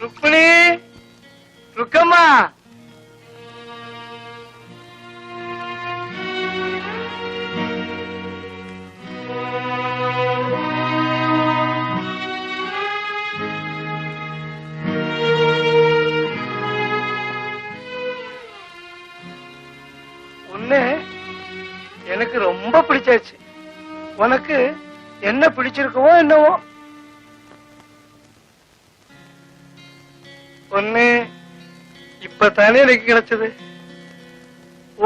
ருக்மிணி, ருக்கம்மா, உன்னை எனக்கு ரொம்ப பிடிச்சாச்சு. உனக்கு என்ன பிடிச்சிருக்கவோ என்னவோ. ஒண்ணு இப்பதானே எனக்கு கிடைச்சது.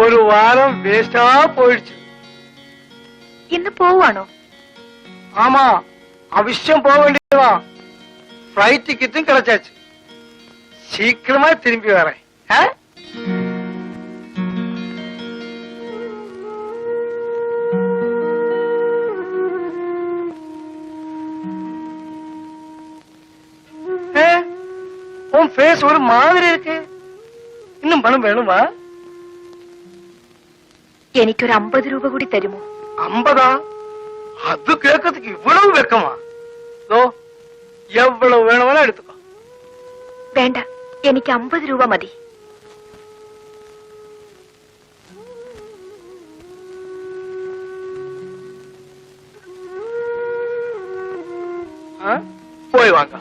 ஒரு வாரம் வேஸ்டா போயிடுச்சு. ഇന്ന് പോവാണോ? ஆமா, அவசியம் போக வேண்டியதுதான். ஃபிளைட் டிக்கெட்டும் கிடைச்சாச்சு. சீக்கிரமா திரும்பி வரேன். உன் ஃபேஸ் ஒரு மாதிரி இருக்கு. இன்னும் பணம் வேணுமா? എനിക്കൊരു 50 രൂപ കൂടി തരുമോ? 50? அது கேட்கறதுக்கு இவ்வளவு வெக்கமா? எவ்வளவு வேணுமானா எடுத்துக்கோ. വേണ്ട, എനിക്ക് 50 രൂപ മതി. போய் வாங்க.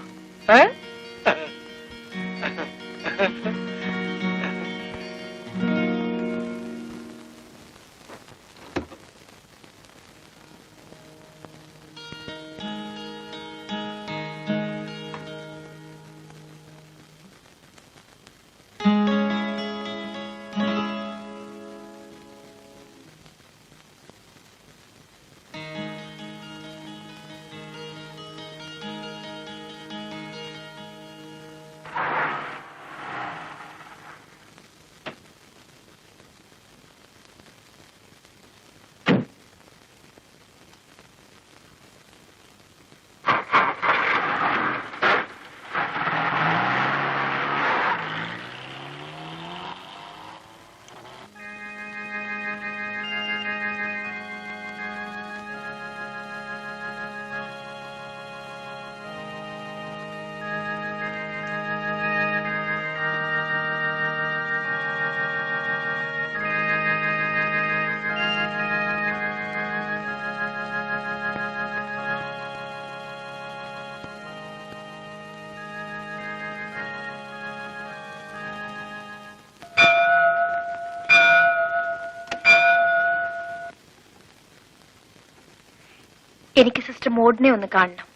എനിക്ക് സിസ്റ്റർ മോഡിനെ ഒന്ന് കാണണം.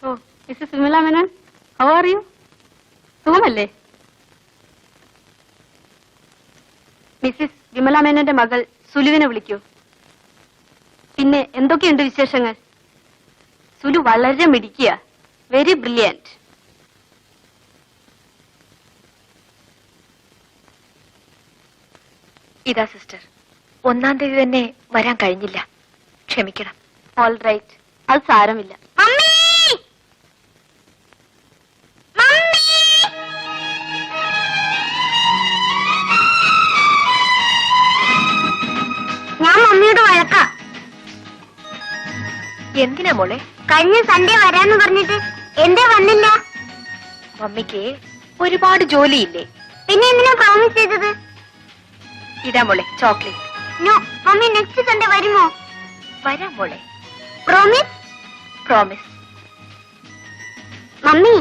ഓ, Mrs Vimala Menon, how are you? സുഖമല്ലേ? മിസ്സിസ് വിമല മേനോന്റെ മകൾ സുലുവിനെ വിളിക്കൂ. പിന്നെ എന്തൊക്കെയുണ്ട് വിശേഷങ്ങൾ? സുലു വളരെ മിടുക്കിയ, വെരി ബ്രില്യന്റ്. ഇതാ സിസ്റ്റർ, 1-ാം തീയതി തന്നെ വരാൻ കഴിഞ്ഞില്ല, ക്ഷമിക്കണം. ഓൾ റൈറ്റ്, അത് സാരമില്ല. ഞാൻ മമ്മിയോട് വഴക്കാ. എന്തിനാ മോളെ? കഴിഞ്ഞ സൺഡേ വരാന്ന് പറഞ്ഞിട്ട് എന്തേ വന്നില്ല? മമ്മിക്ക് ഒരുപാട് ജോലിയില്ലേ? പിന്നെ എന്തിനാ പ്രോമിസ് ചെയ്തത്? ഇതാ മോളെ chocolate. No, mummy next Sunday വരുമോ? വരാം മോളെ. പ്രോമിസ്? പ്രോമിസ്. മമ്മി,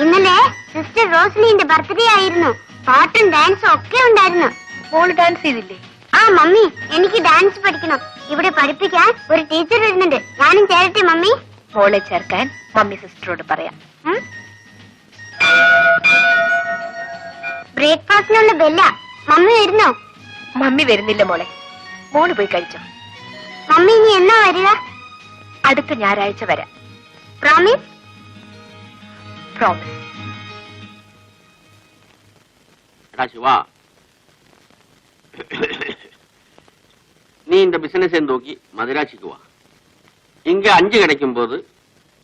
ഇന്നലെ സിസ്റ്റർ റോസ്ലിന്റെ ബർത്ത്ഡേ ആയിരുന്നു. പാട്ടും ഡാൻസും ഒക്കെ ഉണ്ടായിരുന്നു. മോള് ഡാൻസ് ചെയ്തില്ലേ? ആ മമ്മി, എനിക്ക് ഡാൻസ് പഠിക്കണം. ഇവിടെ പഠിപ്പിക്കാൻ ഒരു ടീച്ചർ വരുന്നുണ്ട്. ഞാനും ചേരട്ടെ മമ്മി? മോളെ ചേർക്കാൻ മമ്മി സിസ്റ്ററോട് പറയാം. ബ്രേക്ക്ഫാസ്റ്റിനുള്ള ബെല്ല. മമ്മി വരുന്നോ? മമ്മി വരുന്നില്ല മോളെ, മോള് പോയി കഴിച്ചോ. മമ്മി ഇനി എന്നാ വരിക? അടുത്ത ഞായറാഴ്ച വരാം. പ്രോമിസ്? പ്രോമിസ്. சிவா, நீ இந்த பிசினஸ் நோக்கி மதுராட்சிக்கு வா. இங்க 5 கிடைக்கும் போது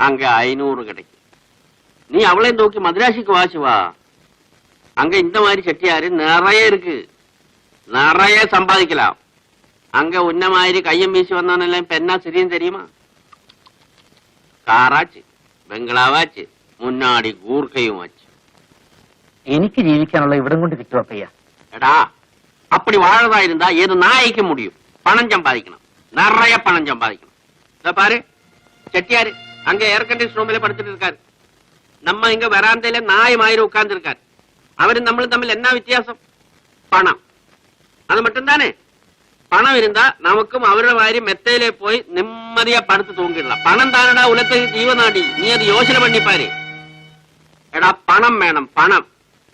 அங்க 500 கிடைக்கும். நீ அவளை நோக்கி மதுராட்சிக்கு வா சிவா. அங்க இந்த மாதிரி செட்டியாரு நிறைய இருக்கு, நிறைய சம்பாதிக்கலாம். அங்க உன்ன மாதிரி கையம் வீசி வந்தவனெல்லாம் இப்ப என்ன சரியும் தெரியுமா? കാറാച്ച്, ബംഗ്ലാവാച്ച്, മുന്നാടി ഗൂർക്കയും വച്ച്. എനിക്ക് ജീവിക്കാനുള്ള ഇവിടം കൊണ്ട് കിട്ടും അപ്പയ്യ. എടാ, அப்படி வாழறதா இருந்தா ஏது நாய்க்கு முடியும். பணம் சம்பாதிக்கணும், நிறைய பணம் சம்பாதிக்கணும். இத பாரு, செட்டியாரு அங்க ஏர் கண்டிஷன் ரூம்ல படுத்துட்டு இருக்காரு. நம்ம இங்க வராந்தையில நாய் மாதிரி உட்கார்ந்து இருக்காரு. அவரும் நம்மளும் தமிழ் என்ன வித்தியாசம்? பணம். அது மட்டும் தானே. பணம் இருந்தா நமக்கும் அவരുടെ மாதிரி மெத்தையிலே போய் நிம்மதியா படுத்து தூங்கிடலாம். பணம் தானடா உலகத்துக்கு ஜீவனாடி. நீ அது யோசனை பண்ணி பாரு. എടാ, പണം വേണം, പണം.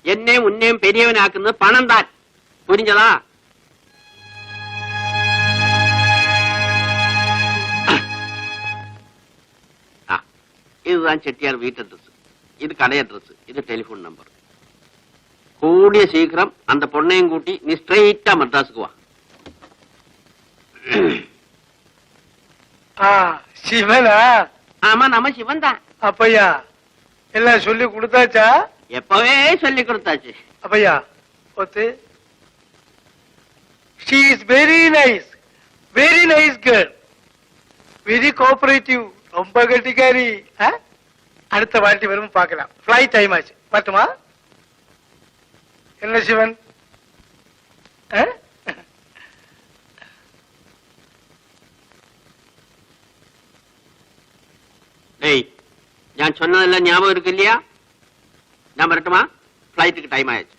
എന്നെയും ഉന്നെയും പെരിയവനാക്കുന്നത് പണം താൻ. പുരിഞ്ഞതാ? இதுதான் செட்டியார் வீட்டு அட்ரஸ், இது கடை அட்ரஸ், இது டெலிபோன் நம்பர். கூடிய சீக்கிரம் அந்த பொண்ணையும் கூட்டி நீ ஸ்ட்ரெயிட்டா மெட்ராஸுக்கு வா. சிவனா? ஆமா, நம்ம சிவன் தான். அப்பையா எல்லாம் சொல்லி கொடுத்தாச்சா? எப்பவே சொல்லி கொடுத்தாச்சு. அப்பையா ஒத்து. She is very nice girl, very cooperative, ரொம்ப கட்டிக்காரி. அடுத்த வாட்டி வரும் பார்க்கலாம். ஃபிளைட் டைம் ஆச்சு, பார்த்துமா? என்ன சிவன்? டேய், நான் சொன்னதெல்லாம் ஞாபகம் இருக்கு இல்லையா? நான் வரட்டுமா? ஃபிளைட்டுக்கு டைம் ஆயிடுச்சு.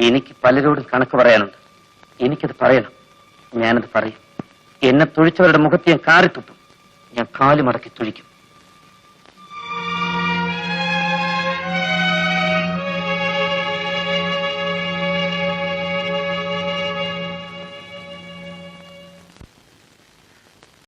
എനിക്ക് പലരോടും കണക്ക് പറയാനുണ്ട്. എനിക്കത് പറയണം. ഞാനത് പറയും. എന്നെ തുഴിച്ചവരുടെ മുഖത്ത് ഞാൻ കാറിത്തുപ്പും. ഞാൻ കാല് മടക്കി തുഴിക്കും.